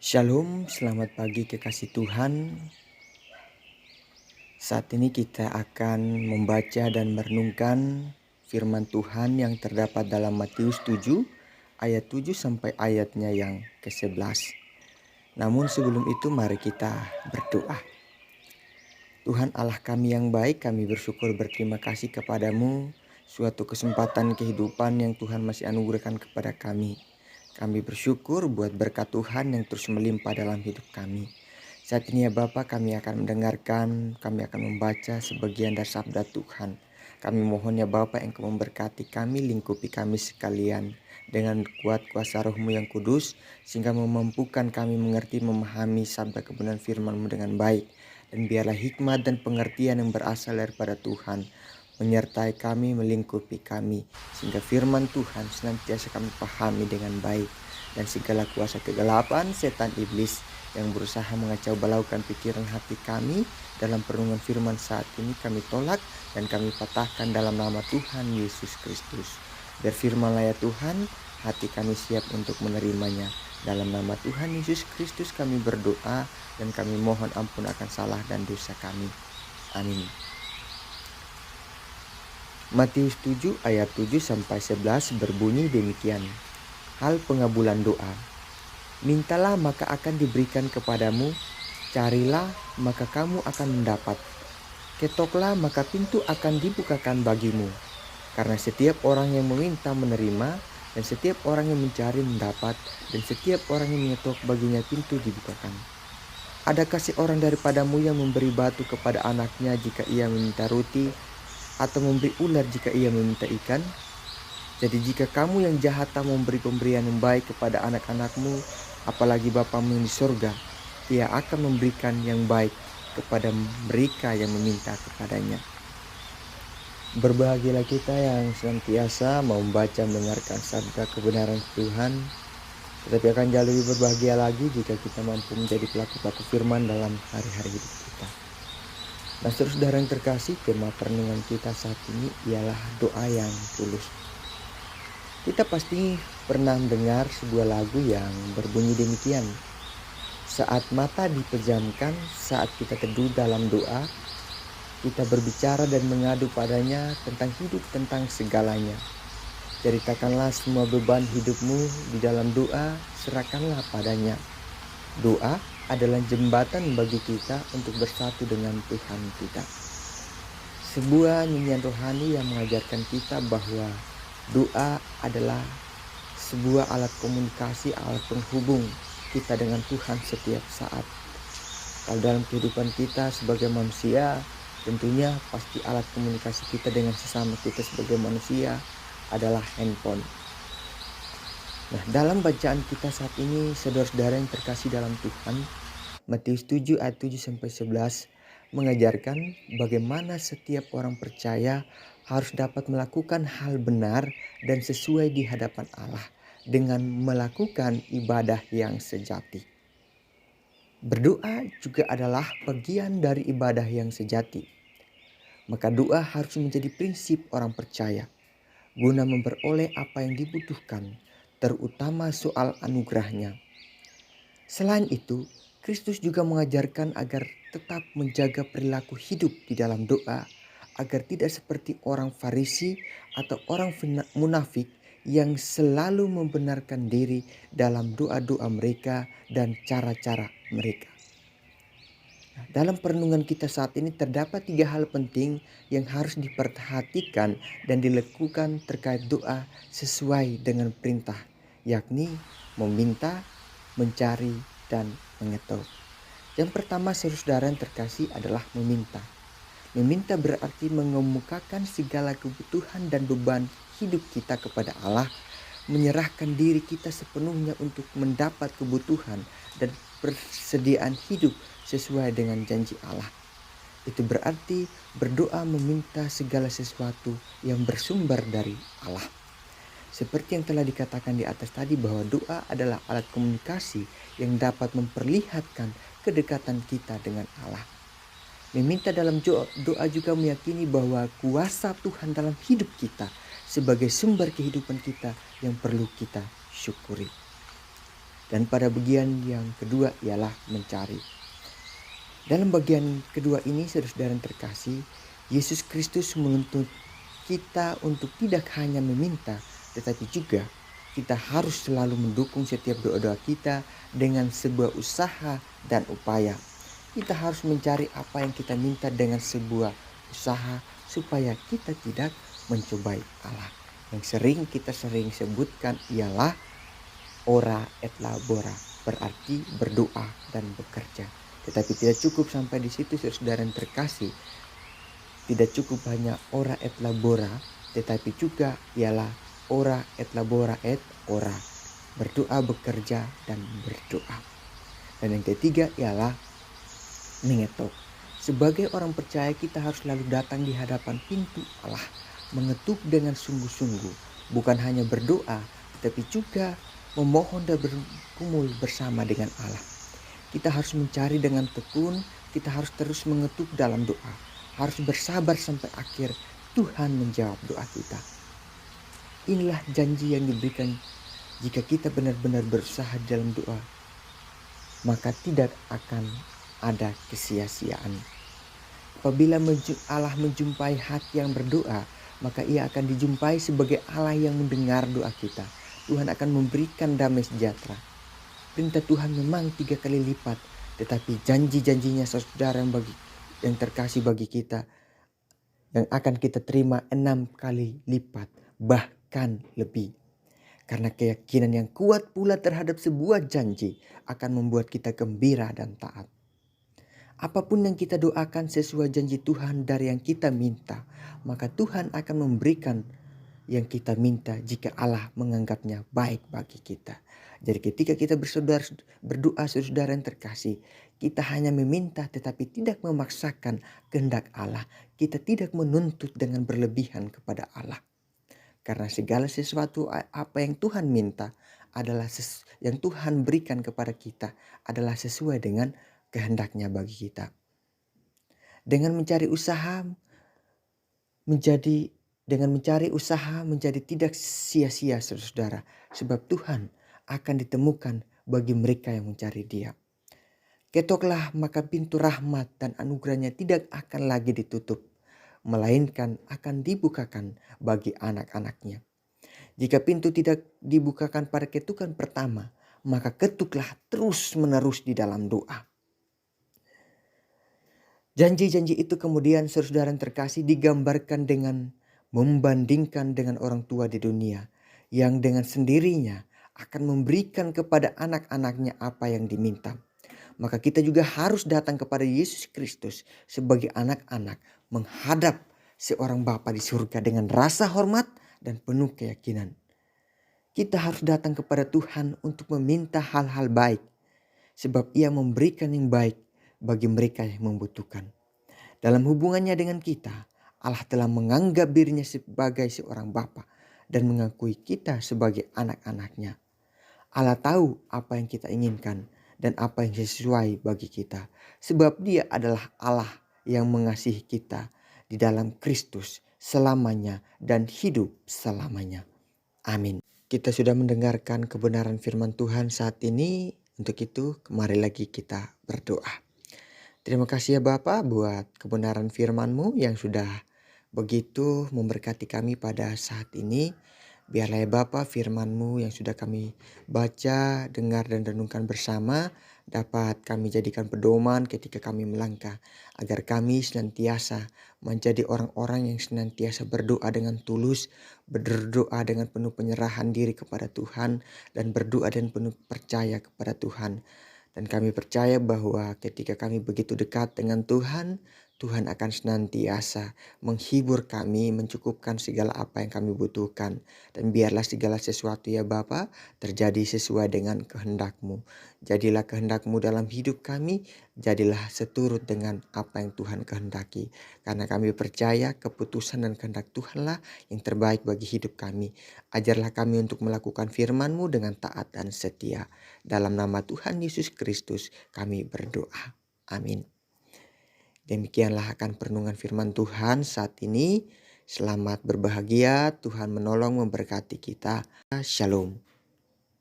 Shalom, selamat pagi kekasih Tuhan. Saat ini kita akan membaca dan merenungkan firman Tuhan yang terdapat dalam Matius 7 ayat 7 sampai ayatnya yang ke-11. Namun sebelum itu mari kita berdoa. Tuhan Allah kami yang baik, kami bersyukur berterima kasih kepadamu suatu kesempatan kehidupan yang Tuhan masih anugerahkan kepada kami. Kami bersyukur buat berkat Tuhan yang terus melimpah dalam hidup kami. Saat ini ya Bapa, kami akan mendengarkan, kami akan membaca sebagian dari sabda Tuhan. Kami mohon ya Bapa Engkau memberkati kami, lingkupi kami sekalian dengan kuat kuasa Roh-Mu yang kudus, sehingga memampukan kami mengerti, memahami sabda kebenaran firman-Mu dengan baik. Dan biarlah hikmat dan pengertian yang berasal daripada Tuhan menyertai kami, melingkupi kami, sehingga firman Tuhan senantiasa kami pahami dengan baik. Dan segala kuasa kegelapan, setan iblis yang berusaha mengacau balaukan pikiran hati kami dalam perenungan firman saat ini kami tolak dan kami patahkan dalam nama Tuhan Yesus Kristus. Berfirmanlah ya Tuhan, hati kami siap untuk menerimanya. Dalam nama Tuhan Yesus Kristus kami berdoa dan kami mohon ampun akan salah dan dosa kami. Amin. Matius 7 ayat 7 sampai 11 berbunyi demikian. Hal pengabulan doa. Mintalah maka akan diberikan kepadamu, carilah maka kamu akan mendapat, ketoklah maka pintu akan dibukakan bagimu. Karena setiap orang yang meminta menerima, dan setiap orang yang mencari mendapat, dan setiap orang yang mengetok baginya pintu dibukakan. Adakah seorang daripadamu yang memberi batu kepada anaknya jika ia meminta roti, atau memberi ular jika ia meminta ikan? Jadi jika kamu yang jahat tak memberi pemberian yang baik kepada anak-anakmu, apalagi Bapamu yang di surga, ia akan memberikan yang baik kepada mereka yang meminta kepadanya. Berbahagialah kita yang senantiasa mau membaca mendengarkan sabda kebenaran Tuhan, tetapi akan jauh lebih berbahagia lagi jika kita mampu menjadi pelaku-pelaku firman dalam hari-hari hidup kita. Nah, saudara yang terkasih, tema perenungan kita saat ini ialah doa yang tulus. Kita pasti pernah mendengar sebuah lagu yang berbunyi demikian. Saat mata dipejamkan, saat kita teduh dalam doa, kita berbicara dan mengadu padanya tentang hidup, tentang segalanya. Ceritakanlah semua beban hidupmu di dalam doa, serahkanlah padanya. Doa adalah jembatan bagi kita untuk bersatu dengan Tuhan kita. Sebuah nyanyian rohani yang mengajarkan kita bahwa doa adalah sebuah alat komunikasi, alat penghubung kita dengan Tuhan setiap saat. Kalau dalam kehidupan kita sebagai manusia, tentunya pasti alat komunikasi kita dengan sesama kita sebagai manusia adalah handphone. Nah, dalam bacaan kita saat ini, saudara-saudara yang terkasih dalam Tuhan, Matius 7 ayat 7 sampai 11 mengajarkan bagaimana setiap orang percaya harus dapat melakukan hal benar dan sesuai di hadapan Allah dengan melakukan ibadah yang sejati. Berdoa juga adalah bagian dari ibadah yang sejati. Maka doa harus menjadi prinsip orang percaya guna memperoleh apa yang dibutuhkan, terutama soal anugerahnya. Selain itu, Kristus juga mengajarkan agar tetap menjaga perilaku hidup di dalam doa, agar tidak seperti orang Farisi atau orang munafik yang selalu membenarkan diri dalam doa-doa mereka dan cara-cara mereka. Dalam perenungan kita saat ini terdapat 3 hal penting yang harus diperhatikan dan dilakukan terkait doa sesuai dengan perintah, yakni meminta, mencari, dan mengetok. Yang pertama, saudara yang terkasih, adalah meminta. Meminta berarti mengemukakan segala kebutuhan dan beban hidup kita kepada Allah, menyerahkan diri kita sepenuhnya untuk mendapat kebutuhan dan persediaan hidup sesuai dengan janji Allah. Itu berarti berdoa meminta segala sesuatu yang bersumber dari Allah. Seperti yang telah dikatakan di atas tadi bahwa doa adalah alat komunikasi yang dapat memperlihatkan kedekatan kita dengan Allah. Meminta dalam doa juga meyakini bahwa kuasa Tuhan dalam hidup kita sebagai sumber kehidupan kita yang perlu kita syukuri. Dan pada bagian yang kedua ialah mencari. Dalam bagian kedua ini, saudara yang terkasih, Yesus Kristus menuntut kita untuk tidak hanya meminta, tetapi juga kita harus selalu mendukung setiap doa-doa kita dengan sebuah usaha dan upaya. Kita harus mencari apa yang kita minta dengan sebuah usaha supaya kita tidak mencobai Allah. Yang kita sering sebutkan ialah ora et labora, berarti berdoa dan bekerja. Tetapi tidak cukup sampai di situ, saudara yang terkasih. Tidak cukup hanya ora et labora, tetapi juga ialah ora et labora et ora, berdoa, bekerja, dan berdoa. Dan yang ketiga ialah mengetok. Sebagai orang percaya kita harus selalu datang di hadapan pintu Allah, mengetuk dengan sungguh-sungguh, bukan hanya berdoa, tetapi juga memohon dan bergumul bersama dengan Allah. Kita harus mencari dengan tekun, kita harus terus mengetuk dalam doa, harus bersabar sampai akhir Tuhan menjawab doa kita. Inilah janji yang diberikan jika kita benar-benar berusaha dalam doa, maka tidak akan ada kesia-siaan. Apabila Allah menjumpai hati yang berdoa, maka ia akan dijumpai sebagai Allah yang mendengar doa kita. Tuhan akan memberikan damai sejahtera. Perintah Tuhan memang 3 kali lipat, tetapi janji-janjinya saudara yang terkasih bagi kita yang akan kita terima 6 kali lipat, bahkan lebih. Karena keyakinan yang kuat pula terhadap sebuah janji akan membuat kita gembira dan taat. Apapun yang kita doakan sesuai janji Tuhan dari yang kita minta, maka Tuhan akan memberikan yang kita minta jika Allah menganggapnya baik bagi kita. Jadi ketika kita berdoa saudara yang terkasih, kita hanya meminta tetapi tidak memaksakan kehendak Allah. Kita tidak menuntut dengan berlebihan kepada Allah. Karena segala sesuatu apa yang Tuhan minta adalah yang Tuhan berikan kepada kita adalah sesuai dengan kehendaknya bagi kita. Dengan mencari usaha menjadi tidak sia-sia saudara, sebab Tuhan akan ditemukan bagi mereka yang mencari Dia. Ketoklah maka pintu rahmat dan anugerahnya tidak akan lagi ditutup, melainkan akan dibukakan bagi anak-anaknya. Jika pintu tidak dibukakan pada ketukan pertama, maka ketuklah terus menerus di dalam doa. Janji-janji itu kemudian saudara yang terkasih digambarkan dengan membandingkan dengan orang tua di dunia yang dengan sendirinya akan memberikan kepada anak-anaknya apa yang diminta. Maka kita juga harus datang kepada Yesus Kristus sebagai anak-anak menghadap seorang Bapa di surga dengan rasa hormat dan penuh keyakinan. Kita harus datang kepada Tuhan untuk meminta hal-hal baik sebab Ia memberikan yang baik bagi mereka yang membutuhkan. Dalam hubungannya dengan kita, Allah telah menganggap dirinya sebagai seorang Bapa dan mengakui kita sebagai anak-anaknya. Allah tahu apa yang kita inginkan dan apa yang sesuai bagi kita. Sebab Dia adalah Allah yang mengasihi kita di dalam Kristus selamanya dan hidup selamanya. Amin. Kita sudah mendengarkan kebenaran firman Tuhan saat ini. Untuk itu, kemari lagi kita berdoa. Terima kasih ya Bapa buat kebenaran firman-Mu yang sudah begitu memberkati kami pada saat ini. Biarlah ya Bapa firman-Mu yang sudah kami baca, dengar dan renungkan bersama dapat kami jadikan pedoman ketika kami melangkah. Agar kami senantiasa menjadi orang-orang yang senantiasa berdoa dengan tulus, berdoa dengan penuh penyerahan diri kepada Tuhan, dan berdoa dan penuh percaya kepada Tuhan. Dan kami percaya bahwa ketika kami begitu dekat dengan Tuhan, Tuhan akan senantiasa menghibur kami, mencukupkan segala apa yang kami butuhkan. Dan biarlah segala sesuatu ya Bapa terjadi sesuai dengan kehendak-Mu. Jadilah kehendak-Mu dalam hidup kami, jadilah seturut dengan apa yang Tuhan kehendaki. Karena kami percaya keputusan dan kehendak Tuhanlah yang terbaik bagi hidup kami. Ajarlah kami untuk melakukan firman-Mu dengan taat dan setia. Dalam nama Tuhan Yesus Kristus kami berdoa. Amin. Demikianlah akan perenungan firman Tuhan saat ini. Selamat berbahagia, Tuhan menolong memberkati kita. Shalom.